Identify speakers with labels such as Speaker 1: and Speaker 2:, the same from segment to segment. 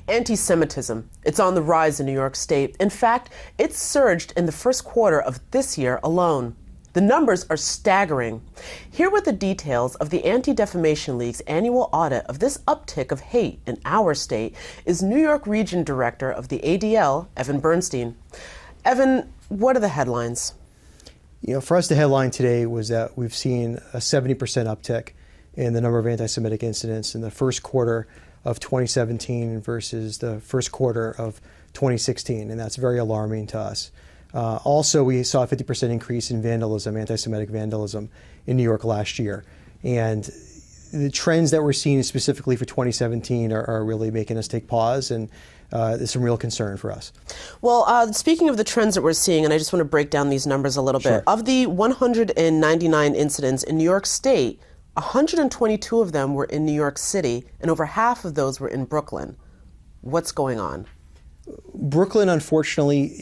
Speaker 1: Anti-Semitism. It's on the rise in New York State. In fact, it surged in the first quarter of this year alone. The numbers are staggering. Here with the details of the Anti-Defamation League's annual audit of this uptick of hate in our state is New York Region Director of the ADL, Evan Bernstein. Evan, what are the headlines?
Speaker 2: For us, the headline today was that we've seen a 70% uptick in the number of anti-Semitic incidents in the first quarter of 2017 versus the first quarter of 2016, and that's very alarming to us. Also, we saw a 50% increase in vandalism, anti-Semitic vandalism in New York last year. And the trends that we're seeing specifically for 2017 are really making us take pause, and there's some real concern for us.
Speaker 1: Well, speaking of the trends that we're seeing, and I just want to break down these numbers a little bit. Of the 199 incidents in New York State, 122 of them were in New York City, and over half of those were in Brooklyn. What's going on?
Speaker 2: Brooklyn, unfortunately,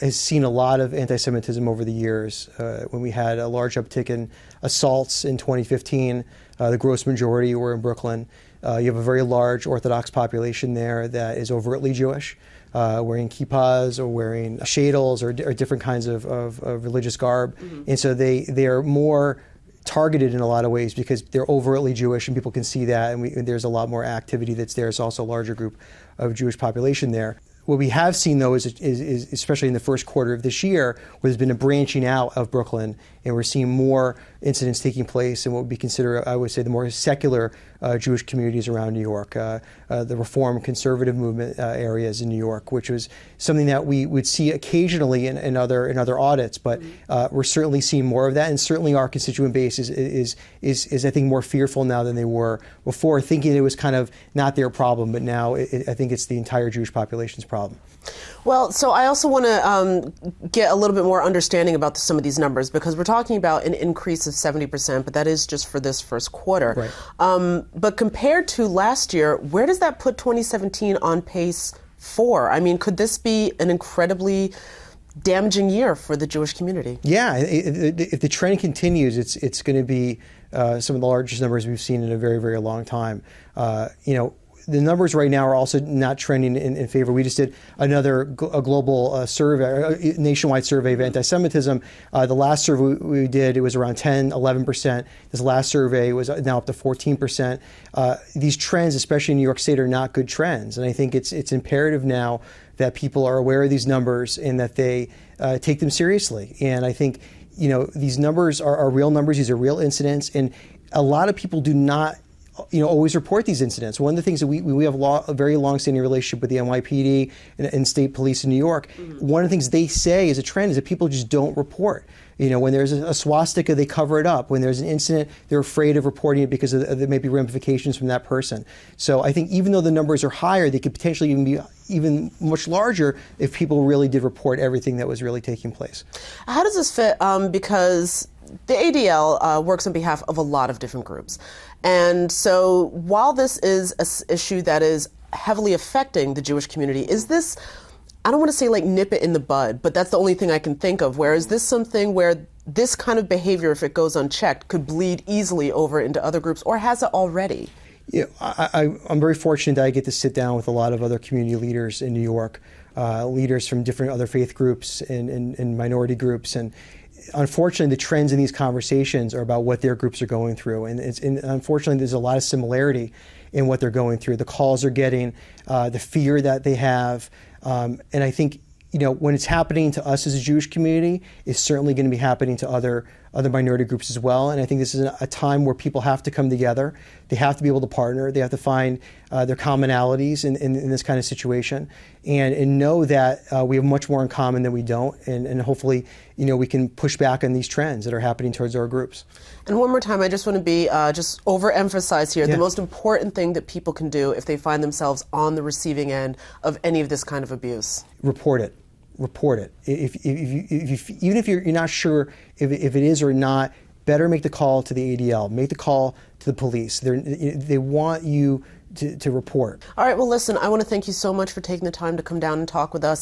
Speaker 2: has seen a lot of anti-Semitism over the years. When we had a large uptick in assaults in 2015, the gross majority were in Brooklyn. You have a very large Orthodox population there that is overtly Jewish, wearing kippahs or wearing shadels or different kinds of religious garb. Mm-hmm. And so they are more targeted in a lot of ways because they're overtly Jewish and people can see that, and there's a lot more activity that's there. It's also a larger group of Jewish population there. What we have seen, though, is especially in the first quarter of this year, where there's been a branching out of Brooklyn, and we're seeing more incidents taking place in what would be considered, I would say, the more secular Jewish communities around New York, the Reform conservative movement areas in New York, which was something that we would see occasionally in other audits, but we're certainly seeing more of that, and certainly our constituent base is I think more fearful now than they were before, thinking it was kind of not their problem, but now I think it's the entire Jewish population's problem.
Speaker 1: Well, so I also want to get a little bit more understanding about some of these numbers, because we're talking about an increase of 70%, but that is just for this first quarter.
Speaker 2: Right.
Speaker 1: But compared to last year, where does that put 2017 on pace for? I mean, could this be an incredibly damaging year for the Jewish community?
Speaker 2: Yeah, if the trend continues, it's going to be some of the largest numbers we've seen in a very, very long time. The numbers right now are also not trending in favor. We just did a global survey, a nationwide survey of anti-Semitism. The last survey we did, it was around 10, 11%. This last survey was now up to 14%. These trends, especially in New York State, are not good trends. And I think it's imperative now that people are aware of these numbers and that they take them seriously. And I think, these numbers are real numbers. These are real incidents. And a lot of people do not always report these incidents. One of the things that we have a very long-standing relationship with the NYPD and state police in New York. Mm-hmm. One of the things they say is a trend is that people just don't report. When there's a swastika, they cover it up. When there's an incident, they're afraid of reporting it because there may be ramifications from that person. So I think even though the numbers are higher, they could potentially even be even much larger if people really did report everything that was really taking place.
Speaker 1: How does this fit? Because the ADL works on behalf of a lot of different groups. And so while this is an issue that is heavily affecting the Jewish community, is this, I don't want to say like nip it in the bud, but that's the only thing I can think of, where is this something where this kind of behavior, if it goes unchecked, could bleed easily over into other groups, or has it already?
Speaker 2: I'm very fortunate that I get to sit down with a lot of other community leaders in New York, leaders from different other faith groups and minority groups, and unfortunately, the trends in these conversations are about what their groups are going through. And unfortunately, there's a lot of similarity in what they're going through. The calls they're getting, the fear that they have. And I think, when it's happening to us as a Jewish community, it's certainly going to be happening to other minority groups as well. And I think this is a time where people have to come together. They have to be able to partner. They have to find their commonalities in this kind of situation, and know that we have much more in common than we don't. And hopefully, we can push back on these trends that are happening towards our groups.
Speaker 1: And one more time, I just want to be just overemphasize here, the most important thing that people can do if they find themselves on the receiving end of any of this kind of abuse.
Speaker 2: Report it. Report it. Even if you're not sure if it is or not, better make the call to the ADL. Make the call to the police. They want you to report.
Speaker 1: All right. Well, listen, I want to thank you so much for taking the time to come down and talk with us.